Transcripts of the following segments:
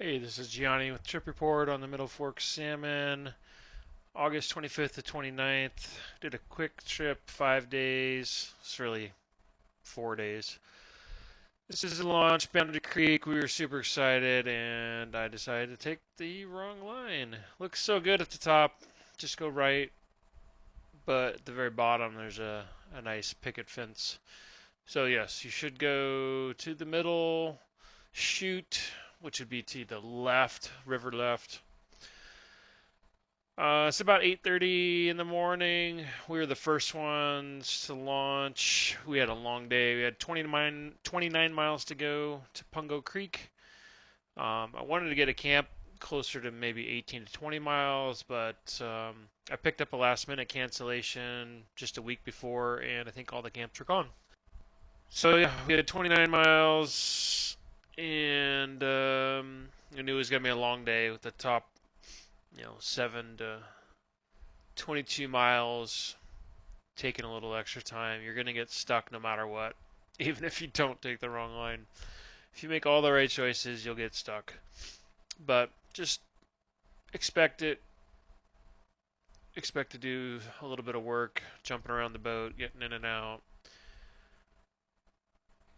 Hey, this is Gianni with Trip Report on the Middle Fork Salmon, August 25th to 29th. Did a quick trip, 5 days. It's really 4 days. This is a launch, Boundary Creek. We were super excited, and I decided to take the wrong line. Looks so good at the top, just go right, but at the very bottom there's a nice picket fence. So, yes, you should go to the middle, shoot, which would be to the left, river left. It's about 8:30 in the morning. We were the first ones to launch. We had a long day. We had 29 miles to go to Pungo Creek. I wanted to get a camp closer to maybe 18 to 20 miles, but I picked up a last minute cancellation just a week before, and I think all the camps were gone. So yeah, we had 29 miles, and I knew it was gonna be a long day with the top, 7 to 22 miles, taking a little extra time. You're going to get stuck no matter what, even if you don't take the wrong line. If you make all the right choices, you'll get stuck. But just expect it. Expect to do a little bit of work, jumping around the boat, getting in and out,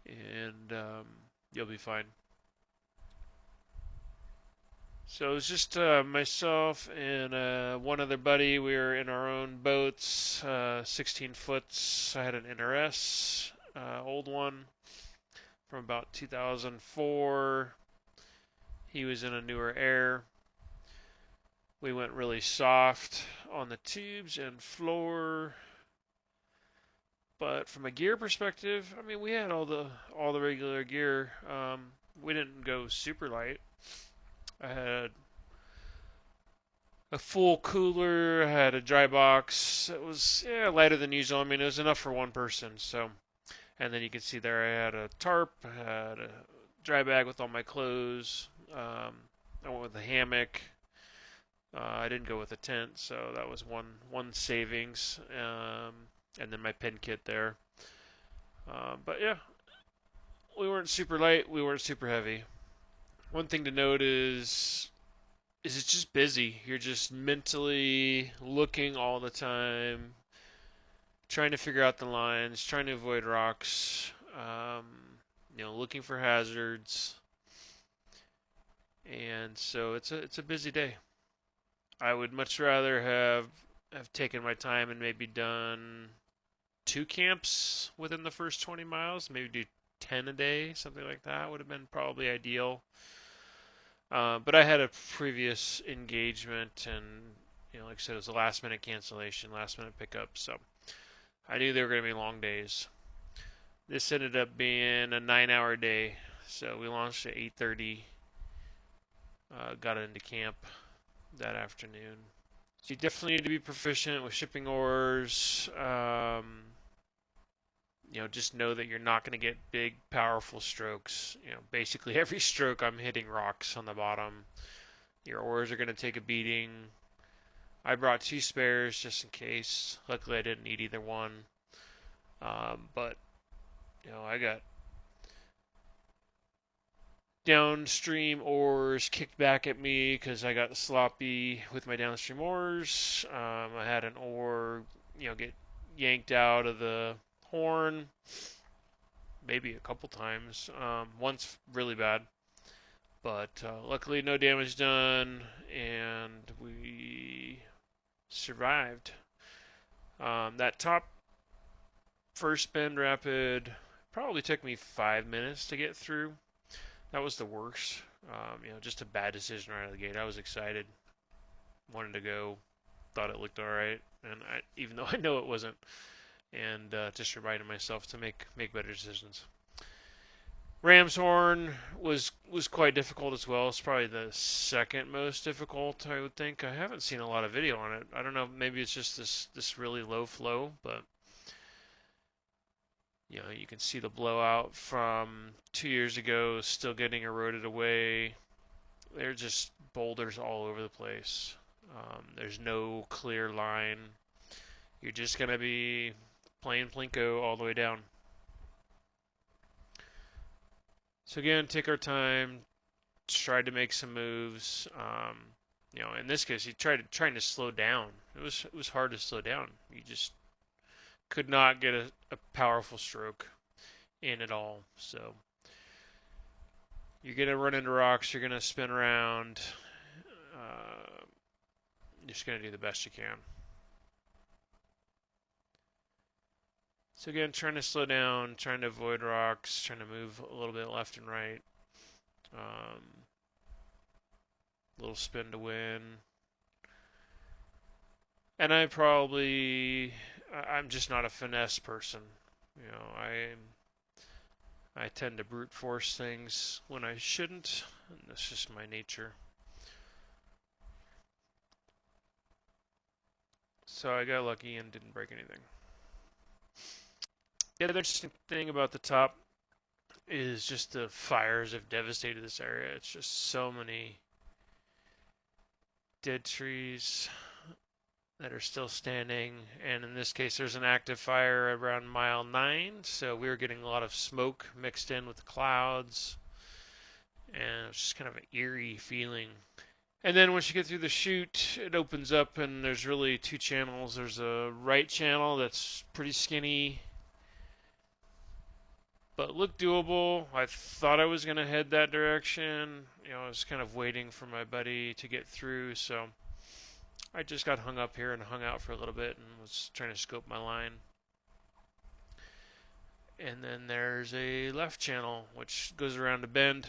and you'll be fine. So it was just myself and one other buddy. We were in our own boats, 16 foots. I had an NRS, old one from about 2004. He was in a newer Air. We went really soft on the tubes and floor, but from a gear perspective, I mean, we had all the regular gear. We didn't go super light. I had a full cooler. I had a dry box. It was lighter than usual. I mean, it was enough for one person. So, and then you can see there I had a tarp, I had a dry bag with all my clothes. I went with a hammock. I didn't go with a tent, so that was one savings. And then my pin kit there. But yeah, we weren't super light. We weren't super heavy. One thing to note is it's just busy. You're just mentally looking all the time, trying to figure out the lines, trying to avoid rocks, looking for hazards, and so it's a busy day. I would much rather have taken my time and maybe done two camps within the first 20 miles, maybe do 10 a day, something like that would have been probably ideal. But I had a previous engagement, and like I said, it was a last minute cancellation, last minute pickup, so I knew they were going to be long days. This ended up being a 9-hour day, so we launched at 8:30, got into camp that afternoon. So you definitely need to be proficient with shipping oars. Just know that you're not going to get big, powerful strokes. Basically every stroke I'm hitting rocks on the bottom. Your oars are going to take a beating. I brought two spares just in case. Luckily, I didn't need either one. But I got downstream oars kicked back at me because I got sloppy with my downstream oars. I had an oar, get yanked out of the horn maybe a couple times. Once really bad, but luckily no damage done, and we survived. That top first bend rapid probably took me 5 minutes to get through. That was the worst. Just a bad decision right out of the gate. I was excited, wanted to go, thought it looked all right, and even though I know it wasn't, and just reminded myself to make better decisions. Ramshorn was quite difficult as well. It's probably the second most difficult, I would think. I haven't seen a lot of video on it. I don't know. Maybe it's just this really low flow, but you can see the blowout from 2 years ago still getting eroded away. They're just boulders all over the place. There's no clear line. You're just gonna be playing plinko all the way down. So again, take our time, tried to make some moves. In this case, he trying to slow down. It was hard to slow down. You just could not get a powerful stroke in at all. So you're gonna run into rocks. You're gonna spin around. You're just gonna do the best you can. So again, trying to slow down, trying to avoid rocks, trying to move a little bit left and right. Little spin to win. And I'm just not a finesse person. I tend to brute force things when I shouldn't, and that's just my nature. So I got lucky and didn't break anything. The other interesting thing about the top is just the fires have devastated this area. It's just so many dead trees that are still standing, and in this case there's an active fire around mile 9, so we were getting a lot of smoke mixed in with the clouds, and it's just kind of an eerie feeling. And then once you get through the chute, it opens up and there's really 2 channels. There's a right channel that's pretty skinny but looked doable. I thought I was going to head that direction. I was kind of waiting for my buddy to get through, so I just got hung up here and hung out for a little bit and was trying to scope my line. And then there's a left channel which goes around a bend.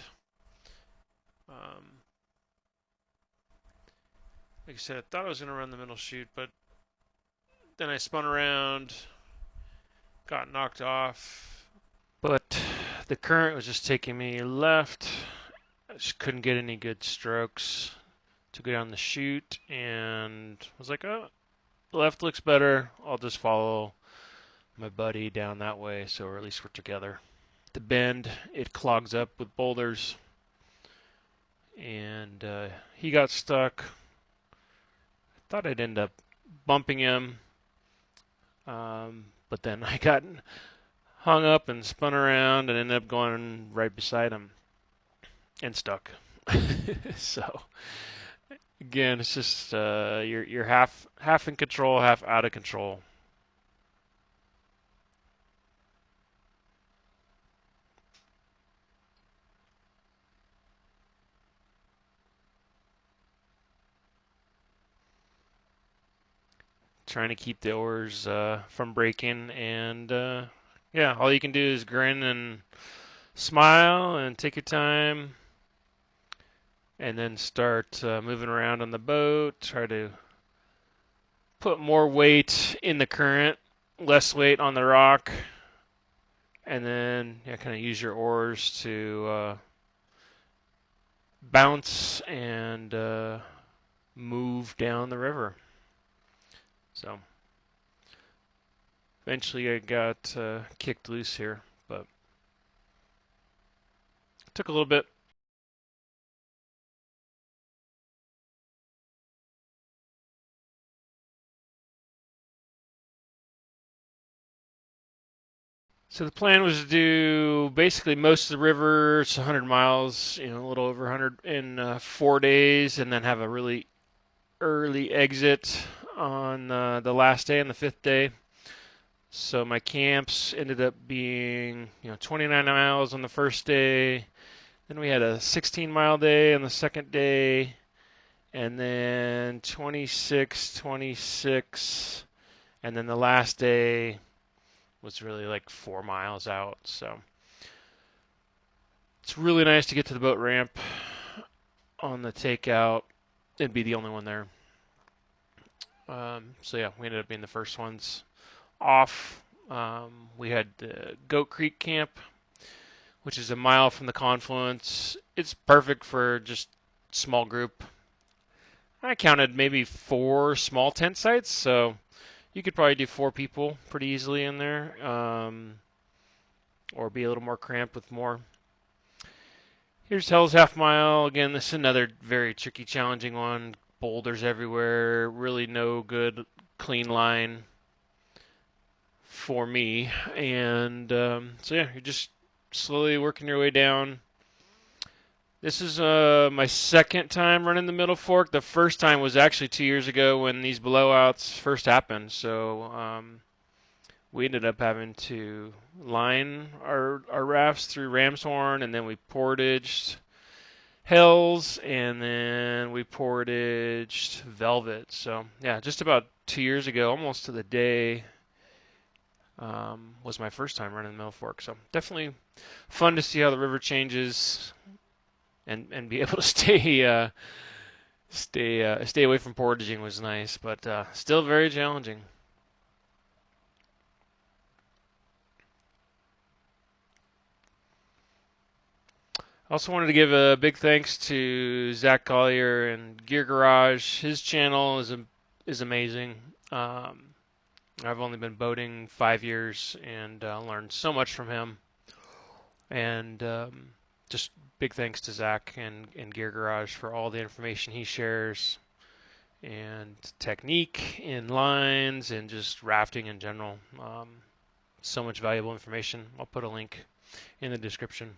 Like I said, I thought I was going to run the middle chute, but then I spun around, got knocked off. But the current was just taking me left. I just couldn't get any good strokes to go down the chute, and I was like, oh, left looks better. I'll just follow my buddy down that way, so at least we're together. The bend, it clogs up with boulders, and he got stuck. I thought I'd end up bumping him, but then I got hung up and spun around and ended up going right beside him and stuck. So again, it's just you're half in control, half out of control. Trying to keep the oars from breaking, and yeah, all you can do is grin and smile and take your time, and then start moving around on the boat. Try to put more weight in the current, less weight on the rock, and then kind of use your oars to bounce and move down the river. So eventually I got kicked loose here, but it took a little bit. So the plan was to do basically most of the river. It's 100 miles, a little over 100 in 4 days, and then have a really early exit on the last day, on the 5th day. So my camps ended up being 29 miles on the first day. Then we had a 16-mile day on the second day, and then 26, 26, and then the last day was really like 4 miles out. So it's really nice to get to the boat ramp on the takeout and be the only one there. So yeah, we ended up being the first ones off. We had Goat Creek Camp, which is a mile from the confluence. It's perfect for just small group. I counted maybe 4 small tent sites, so you could probably do 4 people pretty easily in there, or be a little more cramped with more. Here's Hell's Half Mile. Again, this is another very tricky, challenging one. Boulders everywhere. Really no good, clean line for me. And so yeah, you're just slowly working your way down. This is my second time running the Middle Fork. The first time was actually 2 years ago when these blowouts first happened. So we ended up having to line our rafts through Ramshorn, and then we portaged Hells, and then we portaged Velvet. So yeah, just about 2 years ago, almost to the day, was my first time running the Middle Fork. So definitely fun to see how the river changes and be able to stay away from portaging was nice, but still very challenging. I also wanted to give a big thanks to Zach Collier and Gear Garage. His channel is amazing. I've only been boating 5 years and learned so much from him. And just big thanks to Zach and Gear Garage for all the information he shares and technique in lines and just rafting in general. So much valuable information. I'll put a link in the description.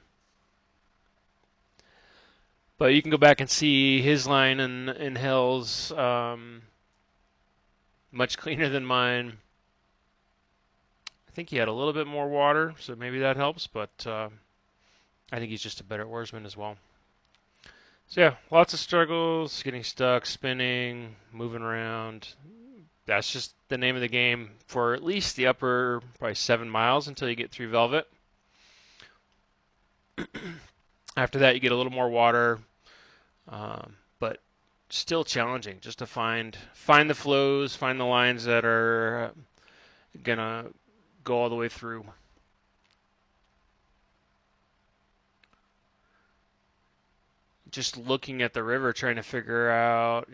But you can go back and see his line in Hells, much cleaner than mine. I think he had a little bit more water, so maybe that helps, but I think he's just a better oarsman as well. So yeah, lots of struggles, getting stuck, spinning, moving around. That's just the name of the game for at least the upper probably 7 miles until you get through Velvet. After that, you get a little more water, but still challenging just to find the flows, find the lines that are gonna go all the way through. Just looking at the river, trying to figure out,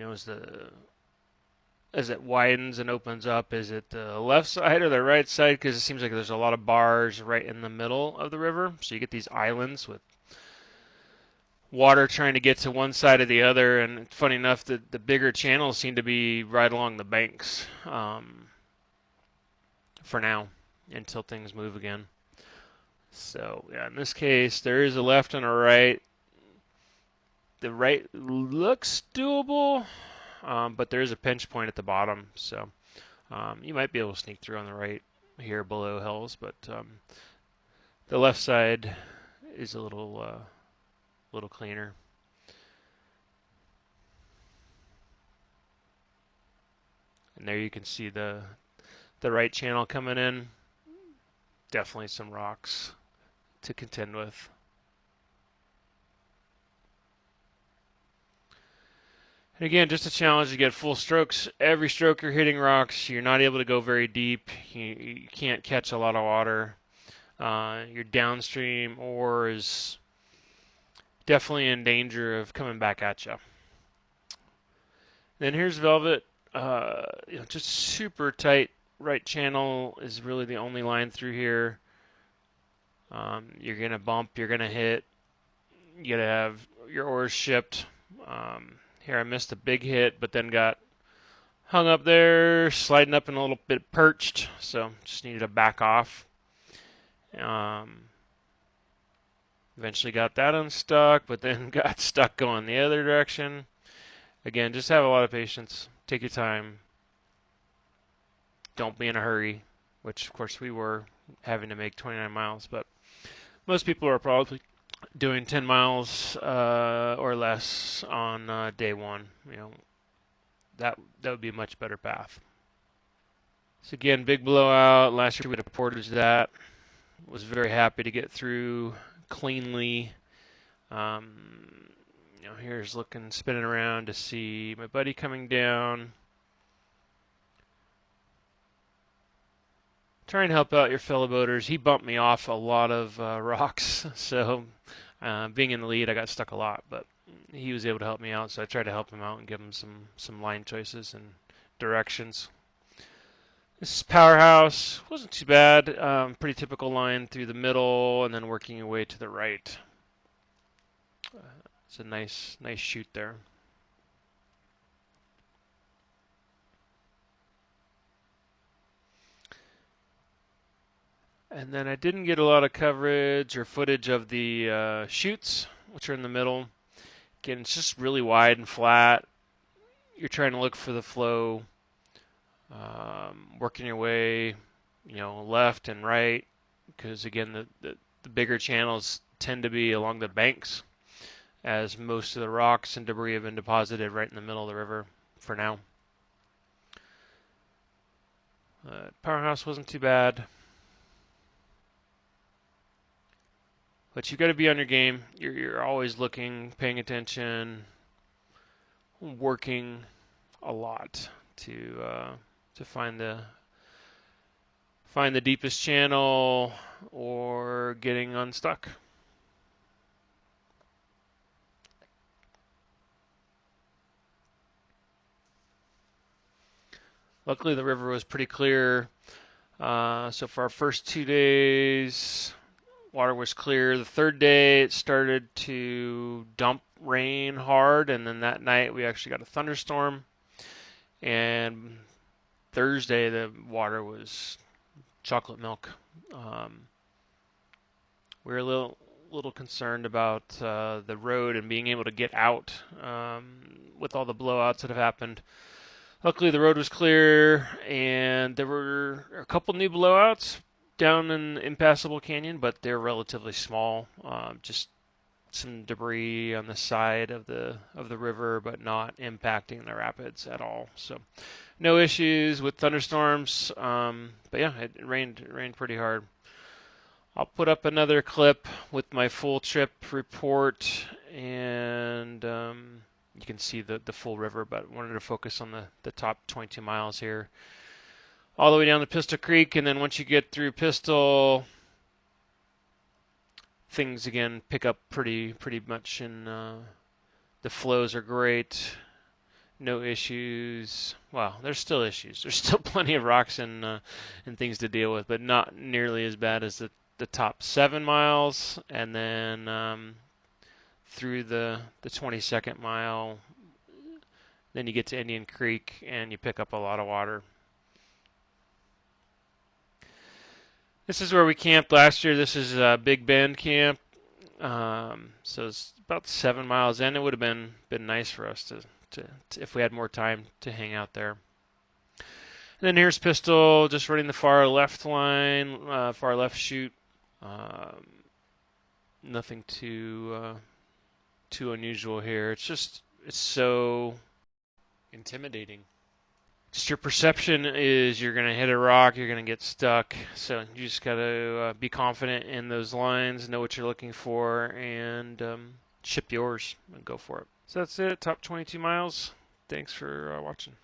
as it widens and opens up, is it the left side or the right side? Because it seems like there's a lot of bars right in the middle of the river, so you get these islands with water trying to get to one side or the other. And funny enough, the bigger channels seem to be right along the banks for now until things move again. So yeah, in this case, there is a left and a right. The right looks doable, but there is a pinch point at the bottom, so you might be able to sneak through on the right here below Hells, but the left side is a little cleaner. And there you can see the right channel coming in. Definitely some rocks to contend with. And again, just a challenge to get full strokes. Every stroke you're hitting rocks. You're not able to go very deep. You can't catch a lot of water. Your downstream oar is definitely in danger of coming back at you. Then here's Velvet. Just super tight right channel is really the only line through here. You're gonna bump. You're gonna hit. You gotta have your oars shipped. Here I missed a big hit, but then got hung up there, sliding up and a little bit perched, so just needed to back off. Eventually got that unstuck, but then got stuck going the other direction. Again, just have a lot of patience. Take your time. Don't be in a hurry, which of course we were having to make 29 miles, but most people are probably doing 10 miles or less on day one. That would be a much better path. So again, big blowout. Last year we had a portage that. Was very happy to get through cleanly. Here's looking, spinning around to see my buddy coming down. Trying to help out your fellow boaters. He bumped me off a lot of rocks, so being in the lead, I got stuck a lot, but he was able to help me out, so I tried to help him out and give him some line choices and directions. This is Powerhouse. Wasn't too bad. Pretty typical line through the middle and then working your way to the right. It's a nice shoot there. And then I didn't get a lot of coverage or footage of the chutes, which are in the middle. Again, it's just really wide and flat. You're trying to look for the flow, working your way, left and right, because again, the bigger channels tend to be along the banks, as most of the rocks and debris have been deposited right in the middle of the river for now. Powerhouse wasn't too bad. But you got to be on your game. You're always looking, paying attention, working a lot to find the deepest channel or getting unstuck. Luckily, the river was pretty clear. So for our first 2 days, water was clear. The third day, it started to dump rain hard, and then that night we actually got a thunderstorm. And Thursday, the water was chocolate milk. We were a little concerned about the road and being able to get out with all the blowouts that have happened. Luckily, the road was clear, and there were a couple new blowouts down in Impassable Canyon, but they're relatively small. Just some debris on the side of the river, but not impacting the rapids at all. So, no issues with thunderstorms. But yeah, it rained pretty hard. I'll put up another clip with my full trip report, and you can see the full river, but wanted to focus on the top 22 miles here. All the way down to Pistol Creek, and then once you get through Pistol, things again pick up pretty much, and the flows are great. No issues. Well, there's still issues. There's still plenty of rocks and things to deal with, but not nearly as bad as the top 7 miles, and then through the 22nd mile, then you get to Indian Creek and you pick up a lot of water. This is where we camped last year. This is Big Bend Camp. So it's about 7 miles in. It would have been nice for us to if we had more time to hang out there. And then here's Pistol, just running the far left line, far left chute. Nothing too unusual here. It's so intimidating. Just your perception is you're going to hit a rock, you're going to get stuck. So you just got to be confident in those lines, know what you're looking for, and ship yours and go for it. So that's it, top 22 miles. Thanks for watching.